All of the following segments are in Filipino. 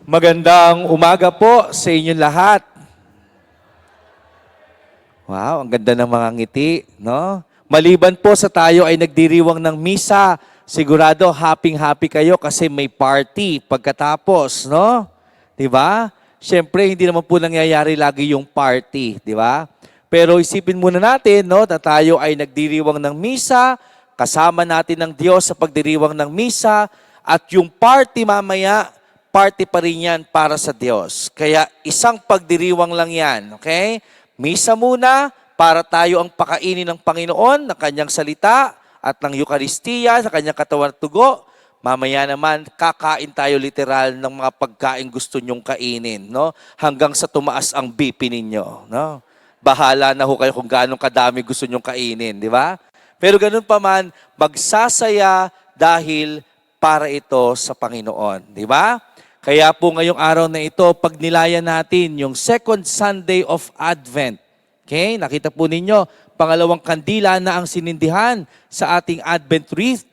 Magandang umaga po sa inyong lahat. Wow, ang ganda ng mga ngiti, no? Maliban po sa tayo ay nagdiriwang ng misa, sigurado happy kayo kasi may party pagkatapos, no? 'Di ba? Siyempre, hindi naman po nangyayari lagi yung party, 'di ba? Pero isipin muna natin, no, na tayo ay nagdiriwang ng misa, kasama natin ng Diyos sa pagdiriwang ng misa, at yung party mamaya, party pa rin yan para sa Diyos. Kaya isang pagdiriwang lang yan, okay? Misa muna para tayo ang pakainin ng Panginoon ng kanyang salita at ng Eucharistia sa kanyang katawan at tugo. Mamaya naman, kakain tayo literal ng mga pagkain gusto nyong kainin, no? Hanggang sa tumaas ang BP ninyo, no? Bahala na ho kayo kung gaano kadami gusto nyong kainin, di ba? Pero ganun pa man, magsasaya dahil para ito sa Panginoon, di ba? Kaya po ngayong araw na ito, pag nilayan natin yung second Sunday of Advent, okay? Nakita po ninyo, pangalawang kandila na ang sinindihan sa ating Advent wreath.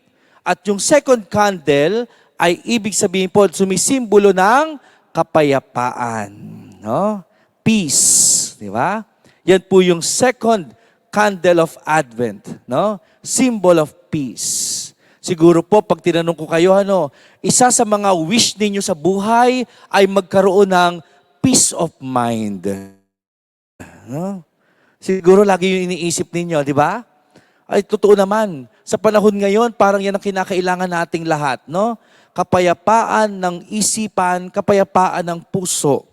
At yung second candle ay ibig sabihin po, sumisimbolo ng kapayapaan, no? Peace, di ba? Yan po yung second candle of Advent, no? Symbol of peace. Siguro po, pag tinanong ko kayo, isa sa mga wish ninyo sa buhay ay magkaroon ng peace of mind. No? Siguro lagi yung iniisip ninyo, di ba? Ay, totoo naman. Sa panahon ngayon, parang yan ang kinakailangan nating lahat, no? Kapayapaan ng isipan, kapayapaan ng puso.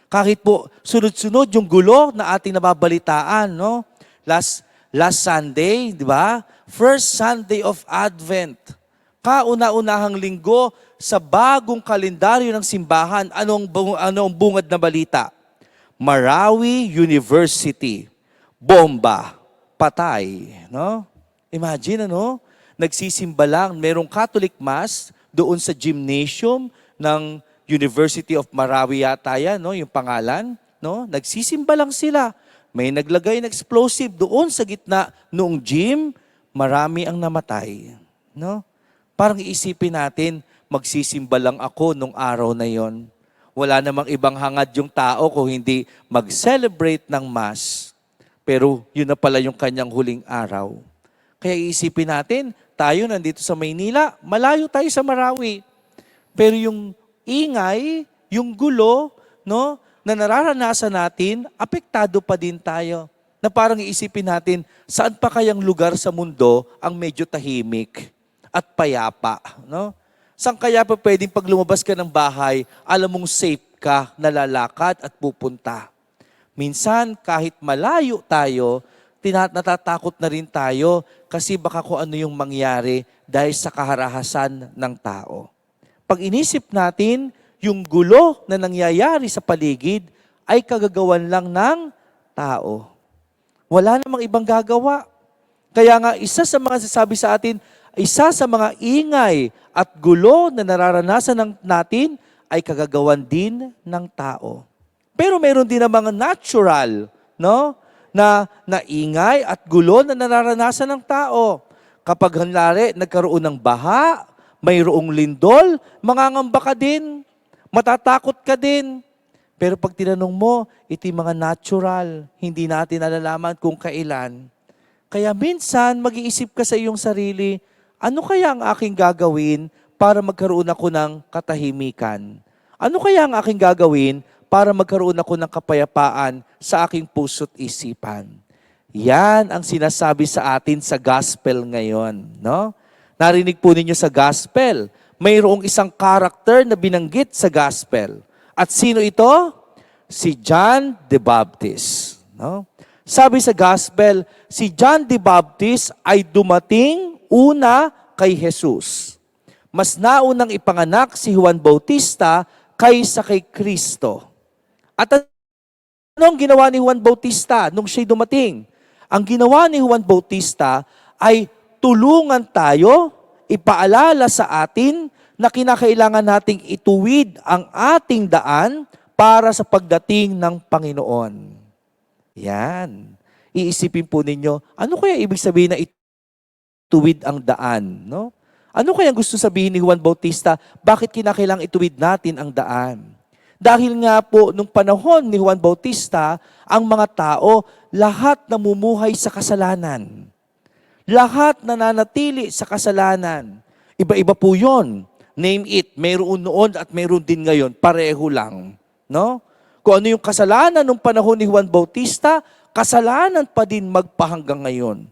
Kahit po, sunod-sunod yung gulo na ating nababalitaan, no? Last Sunday, di ba? First Sunday of Advent. Kauna-unahang linggo sa bagong kalendaryo ng simbahan. Anong bungad na balita? Marawi University. Bomba. Patay. No? Imagine, nagsisimba lang. Merong Catholic Mass doon sa gymnasium ng University of Marawi yata yan, no? Yung pangalan. No? Nagsisimba lang sila. May naglagay ng explosive doon sa gitna noong gym, marami ang namatay. No? Parang iisipin natin, magsisimba lang ako nung araw na yon. Wala namang ibang hangad yung tao kung hindi mag-celebrate ng Mass. Pero yun na pala yung kanyang huling araw. Kaya iisipin natin, tayo nandito sa Maynila, malayo tayo sa Marawi. Pero yung ingay, yung gulo, no, na nararanasan natin, apektado pa din tayo. Na parang iisipin natin, saan pa kayang lugar sa mundo ang medyo tahimik at payapa? No? Saan kaya pa pwedeng pag lumabas ka ng bahay, alam mong safe ka, nalalakad at pupunta? Minsan, kahit malayo tayo, natatakot na rin tayo kasi baka kung ano yung mangyari dahil sa kaharahasan ng tao. Pag inisip natin, yung gulo na nangyayari sa paligid ay kagagawan lang ng tao. Wala namang ibang gagawa. Kaya nga, isa sa mga sasabi sa atin, isa sa mga ingay at gulo na nararanasan natin ay kagagawan din ng tao. Pero meron din ang mga natural, no? Na ingay at gulo na nararanasan ng tao. Kapag nagkaroon ng baha, mayroong lindol, mangangamba ka din. Matatakot ka din. Pero pag tinanong mo, iti mga natural, hindi natin nalalaman kung kailan. Kaya minsan, mag-iisip ka sa iyong sarili, ano kaya ang aking gagawin para magkaroon ako ng katahimikan? Ano kaya ang aking gagawin para magkaroon ako ng kapayapaan sa aking puso't isipan? Yan ang sinasabi sa atin sa gospel ngayon. No? Narinig po ninyo sa gospel, mayroong isang karakter na binanggit sa gospel. At sino ito? Si John the Baptist. No? Sabi sa gospel, si John the Baptist ay dumating una kay Jesus. Mas naunang ipanganak si Juan Bautista kaysa kay Kristo. At anong ginawa ni Juan Bautista nung siya'y dumating? Ang ginawa ni Juan Bautista ay tulungan tayo, ipaalala sa atin na kinakailangan nating ituwid ang ating daan para sa pagdating ng Panginoon. Yan. Iisipin po ninyo, ano kaya ibig sabihin na ituwid ang daan? No? Ano kaya gusto sabihin ni Juan Bautista? Bakit kinakailangan ituwid natin ang daan? Dahil nga po, nung panahon ni Juan Bautista, ang mga tao, lahat namumuhay sa kasalanan. Lahat nananatili sa kasalanan. Iba-iba po yun. Name it, mayroon noon at mayroon din ngayon, pareho lang. No? Kung ano yung kasalanan nung panahon ni Juan Bautista, kasalanan pa din magpahanggang ngayon.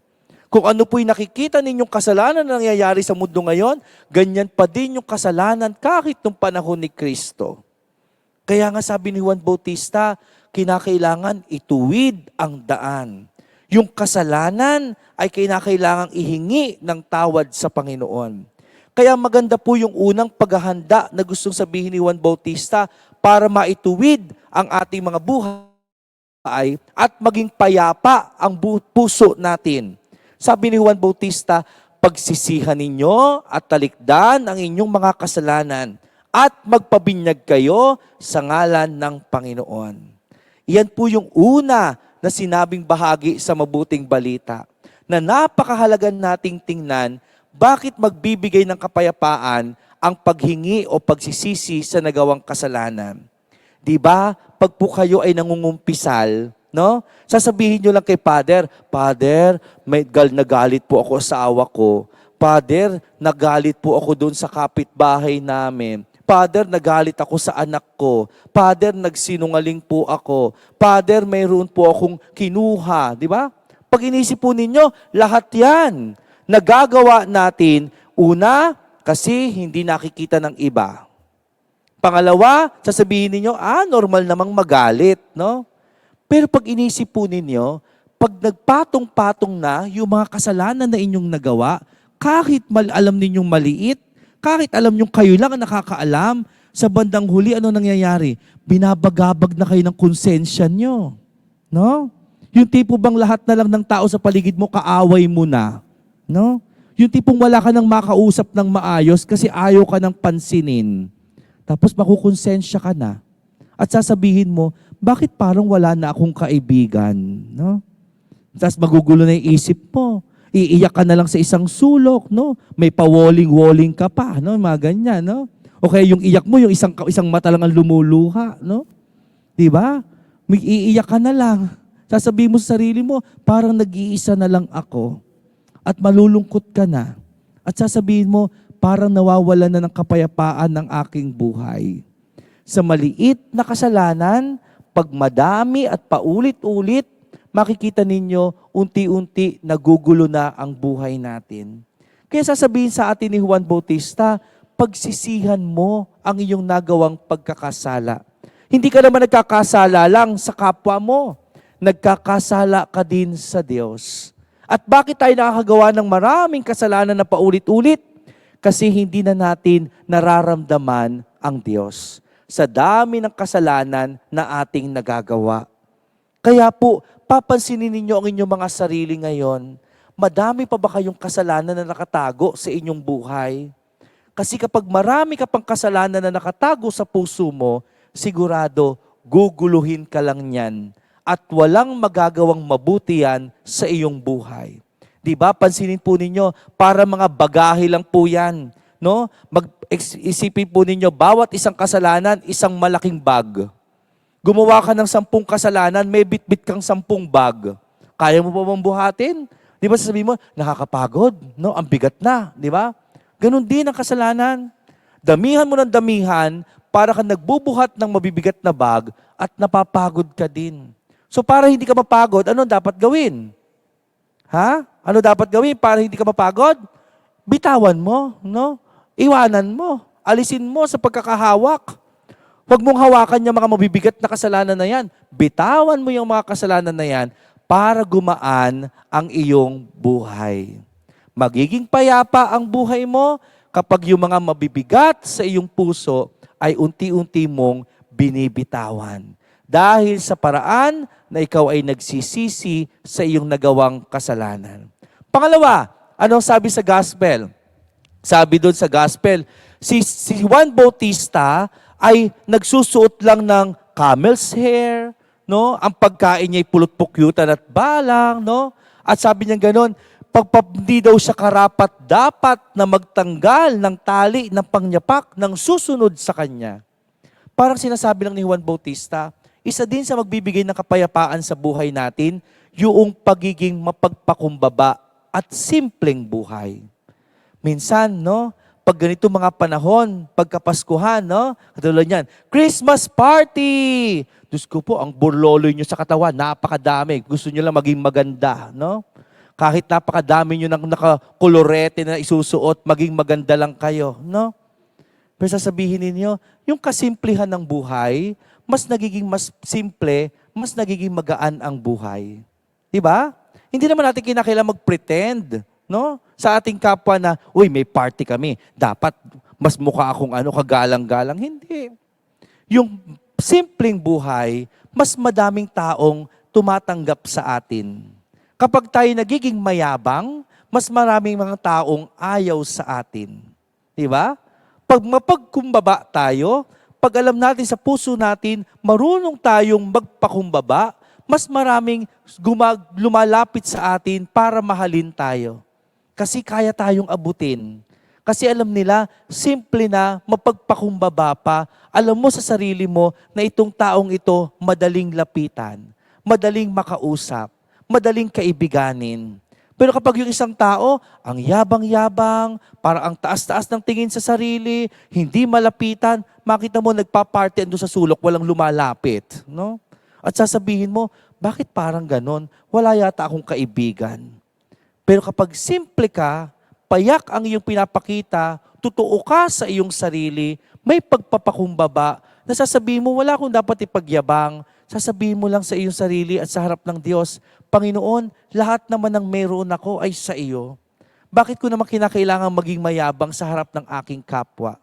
Kung ano po'y nakikita ninyong kasalanan na nangyayari sa mundo ngayon, ganyan pa din yung kasalanan kahit nung panahon ni Kristo. Kaya nga sabi ni Juan Bautista, kinakailangan ituwid ang daan. Yung kasalanan ay kinakailangang ihingi ng tawad sa Panginoon. Kaya maganda po yung unang paghahanda na gustong sabihin ni Juan Bautista para maituwid ang ating mga buhay at maging payapa ang puso natin. Sabi ni Juan Bautista, pagsisihan ninyo at talikdan ang inyong mga kasalanan at magpabinyag kayo sa ngalan ng Panginoon. Iyan po yung una na sinabing bahagi sa mabuting balita na napakahalaga nating tingnan bakit magbibigay ng kapayapaan ang paghingi o pagsisisi sa nagawang kasalanan. Diba? Pag po kayo ay nangungumpisal, no? Sasabihin nyo lang kay Father, Father, nagalit po ako sa awa ko. Father, nagalit po ako doon sa kapitbahay namin. Father, nagalit ako sa anak ko. Father, nagsinungaling po ako. Father, mayroon po akong kinuha. Di ba? Pag inisip po ninyo, lahat yan nagagawa natin, una, kasi hindi nakikita ng iba. Pangalawa, sasabihin ninyo, normal namang magalit, no? Pero pag inisip po ninyo, pag nagpatong-patong na yung mga kasalanan na inyong nagawa, kahit alam ninyong maliit, kahit alam nyo kayo lang ang nakakaalam, sa bandang huli, ano nangyayari? Binabagabag na kayo ng konsensya nyo. No? Yung tipo bang lahat na lang ng tao sa paligid mo, kaaway mo na. No? Yung tipong wala ka nang makausap ng maayos kasi ayaw ka nang pansinin. Tapos makukonsensya ka na. At sasabihin mo, bakit parang wala na akong kaibigan? No? Tapos magugulo na yung isip mo. Iiyak ka na lang sa isang sulok, no? May pa-walling-walling ka pa, no? Mga ganyan, no? O kaya yung iyak mo, yung isang mata lang ang lumuluha, no? 'Di ba? May iiyak ka na lang. Sasabihin mo sa sarili mo, parang nag-iisa na lang ako. At malulungkot ka na. At sasabihin mo, parang nawawalan na ng kapayapaan ng aking buhay. Sa maliit na kasalanan, pag madami at paulit-ulit, makikita ninyo, unti-unti nagugulo na ang buhay natin. Kaya sasabihin sa atin ni Juan Bautista, pagsisihan mo ang iyong nagawang pagkakasala. Hindi ka naman nagkakasala lang sa kapwa mo. Nagkakasala ka din sa Diyos. At bakit tayo nakakagawa ng maraming kasalanan na paulit-ulit? Kasi hindi na natin nararamdaman ang Diyos sa dami ng kasalanan na ating nagagawa. Kaya po, papansinin ninyo ang inyong mga sarili ngayon. Madami pa ba kayong kasalanan na nakatago sa inyong buhay? Kasi kapag marami ka pang kasalanan na nakatago sa puso mo, sigurado, guguluhin ka lang niyan at walang magagawang mabuti yan sa iyong buhay. Diba? Pansinin po ninyo, para mga bagahe lang po yan. No? Isipin po ninyo, bawat isang kasalanan, isang malaking bag. Gumawa ka ng 10 kasalanan, may bit-bit kang 10 bag. Kaya mo pa bang buhatin? Di ba sasabihin mo, nakakapagod, no? Ang bigat na, di ba? Ganon din ang kasalanan. Damihan mo ng damihan para ka nagbubuhat ng mabibigat na bag at napapagod ka din. So para hindi ka mapagod, ano dapat gawin? Ha? Ano dapat gawin para hindi ka mapagod? Bitawan mo, no? Iwanan mo. Alisin mo sa pagkakahawak. Huwag mong hawakan yung mga mabibigat na kasalanan na yan. Bitawan mo yung mga kasalanan na yan para gumaan ang iyong buhay. Magiging payapa ang buhay mo kapag yung mga mabibigat sa iyong puso ay unti-unti mong binibitawan. Dahil sa paraan na ikaw ay nagsisisi sa iyong nagawang kasalanan. Pangalawa, anong sabi sa gospel? Sabi doon sa gospel, si Juan Bautista ay nagsusuot lang ng camel's hair, no? Ang pagkain niya ay pulot-pukyutan at balang, no? At sabi niya gano'n, hindi daw siya karapat-dapat na magtanggal ng tali ng pangyapak ng susunod sa kanya. Parang sinasabi lang ni Juan Bautista, isa din sa magbibigay ng kapayapaan sa buhay natin, yung pagiging mapagpakumbaba at simpleng buhay. Minsan, no, pag ganito mga panahon, pagkapaskuhan, no, katulad niyan, Christmas party! Diyos ko po, ang burloloy nyo sa katawan, napakadami. Gusto nyo lang maging maganda, no? Kahit napakadami nyo ng nakakolorete na isusuot, maging maganda lang kayo, no? Pero sasabihin ninyo, yung kasimplihan ng buhay, mas nagiging mas simple, mas nagiging magaan ang buhay. Di ba? Hindi naman natin kinakailangan mag-pretend, no? Sa ating kapwa na, uy, may party kami. Dapat mas mukha akong kagalang-galang. Hindi. Yung simpleng buhay, mas madaming taong tumatanggap sa atin. Kapag tayo nagiging mayabang, mas maraming mga taong ayaw sa atin. Di ba? Pag mapagkumbaba tayo, pag alam natin sa puso natin, marunong tayong magpakumbaba, mas maraming lumalapit sa atin para mahalin tayo. Kasi kaya tayong abutin. Kasi alam nila, simple na, mapagpakumbaba pa, alam mo sa sarili mo na itong taong ito madaling lapitan, madaling makausap, madaling kaibiganin. Pero kapag yung isang tao, ang yabang-yabang, parang ang taas-taas ng tingin sa sarili, hindi malapitan, makita mo nagpa-party ando sa sulok, walang lumalapit. No? At sasabihin mo, bakit parang ganon? Wala yata akong kaibigan. Pero kapag simple ka, payak ang iyong pinapakita, totoo ka sa iyong sarili, may pagpapakumbaba, na sasabihin mo, wala akong dapat ipagyabang, sasabihin mo lang sa iyong sarili at sa harap ng Diyos, Panginoon, lahat naman ng meron ako ay sa iyo. Bakit ko naman kinakailangan maging mayabang sa harap ng aking kapwa?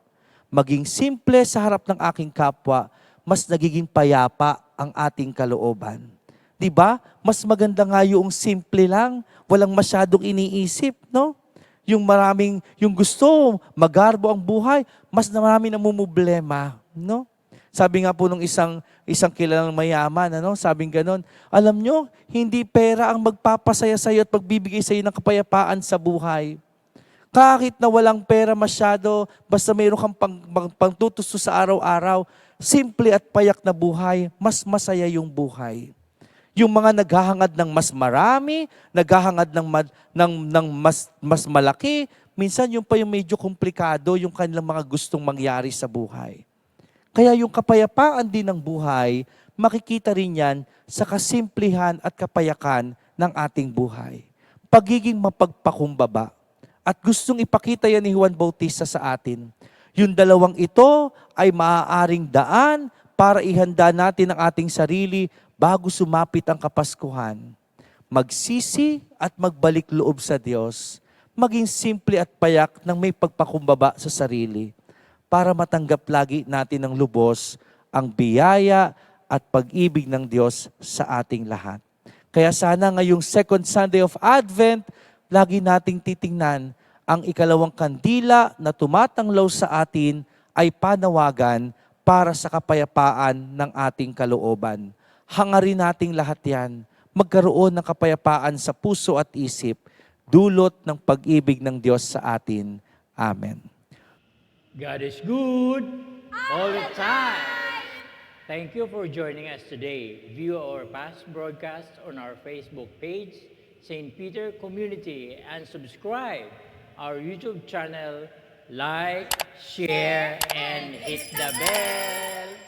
Maging simple sa harap ng aking kapwa, mas nagiging payapa ang ating kalooban. 'Di ba? Mas maganda nga yung simple lang, walang masyadong iniisip, no? Yung gusto, magarbo ang buhay, mas marami namumblema, no? Sabi nga po nung isang kilalang mayaman, sabing ganon, alam nyo, hindi pera ang magpapasaya sa iyo at magbibigay sa iyo ng kapayapaan sa buhay. Kahit na walang pera masyado, basta mayroon kang pangtutusto sa araw-araw, simple at payak na buhay, mas masaya yung buhay. Yung mga naghahangad ng mas marami, naghahangad ng mas malaki, minsan yung pa yung medyo komplikado, yung kanilang mga gustong mangyari sa buhay. Kaya yung kapayapaan din ng buhay, makikita rin yan sa kasimplihan at kapayakan ng ating buhay. Pagiging mapagpakumbaba. At gustong ipakita yan ni Juan Bautista sa atin. Yung dalawang ito ay maaaring daan para ihanda natin ang ating sarili bago sumapit ang Kapaskuhan. Magsisi at magbalik loob sa Diyos. Maging simple at payak ng may pagpakumbaba sa sarili para matanggap lagi natin ng lubos ang biyaya at pag-ibig ng Diyos sa ating lahat. Kaya sana ngayong second Sunday of Advent, lagi nating titingnan ang ikalawang kandila na tumatanglaw sa atin ay panawagan para sa kapayapaan ng ating kalooban. Hangarin nating lahat yan, magkaroon ng kapayapaan sa puso at isip, dulot ng pag-ibig ng Diyos sa atin. Amen. God is good all the time. Thank you for joining us today. View our past broadcasts on our Facebook page, St. Peter Community, and subscribe our YouTube channel. Like, share, and hit the bell.